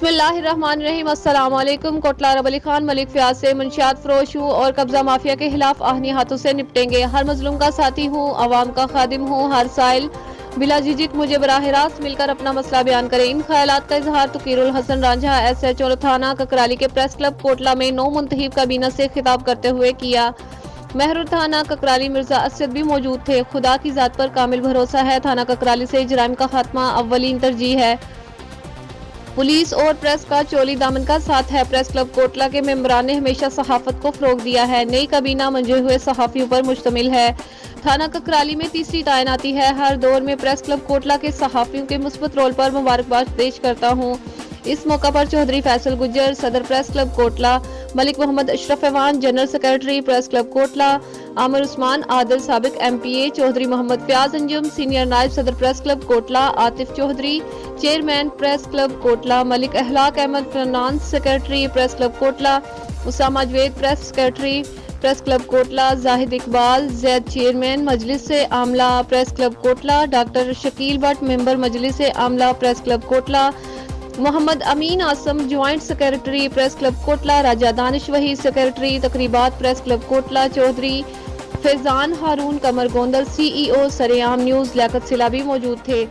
बिस्मिल्लाहिर्रहमानिर्रहीम। अस्सलाम वालेकुम। कोटला अरब अली खान मलिक फयाज से मंशियात फरोश हूँ और कब्जा माफिया के खिलाफ आहनी हाथों से निपटेंगे। हर मजलूम का साथी हूँ, अवाम का खादिम हूँ। हर साइल बिला झिझक मुझे बराह रास्त मिलकर अपना मसला बयान करें। इन ख्यालात का इजहार तकीरुल हसन रांझा SHO थाना ककराली के प्रेस क्लब कोटला में नौ मुंतखब काबीना से खिताब करते हुए किया। महरुर थाना ककराली मिर्जा असद भी मौजूद थे। खुदा की जात पर कामिल भरोसा है, थाना ककराली से जराइम का खात्मा अव्वलीन तरजीह है। पुलिस और प्रेस का चोली दामन का साथ है। प्रेस क्लब कोटला के मेंबरान ने हमेशा सहाफत को फरोग दिया है। नई काबीना मंजे हुए सहाफियों पर मुश्तमिल है। थाना ककराली में तीसरी तैनाती है। हर दौर में प्रेस क्लब कोटला के सहाफियों के मुस्बत रोल पर मुबारकबाद पेश करता हूँ। इस मौका पर चौधरी फैसल गुज्जर, सदर press club Kotla, Malik Mohammad Ashraf Aiwan, general secretary press club Kotla, Aamir Usman Adil, साबिक MPA, चौधरी मोहम्मद फयाज अंजुम, सीनियर नायब सदर press club Kotla, Atif Chaudhry, chairman press club Kotla, Malik Akhlaq Ahmed Farnan, secretary press club Kotla, Usama Javed press secretary press club Kotla, Zahid Iqbal Zaid chairman मजलिस से आमला press club Kotla, doctor Shakeel Bhatt member मजलिस से आमला press club Kotla, Mohammad Amin Asim joint secretary press club Kotla, Raja Danish वही सेक्रेटरी तकरीबात press club Kotla, Chaudhry Faizan Haroon Qamar Gondal CEO Sareaam news Liaquat सिला भी मौजूद थे।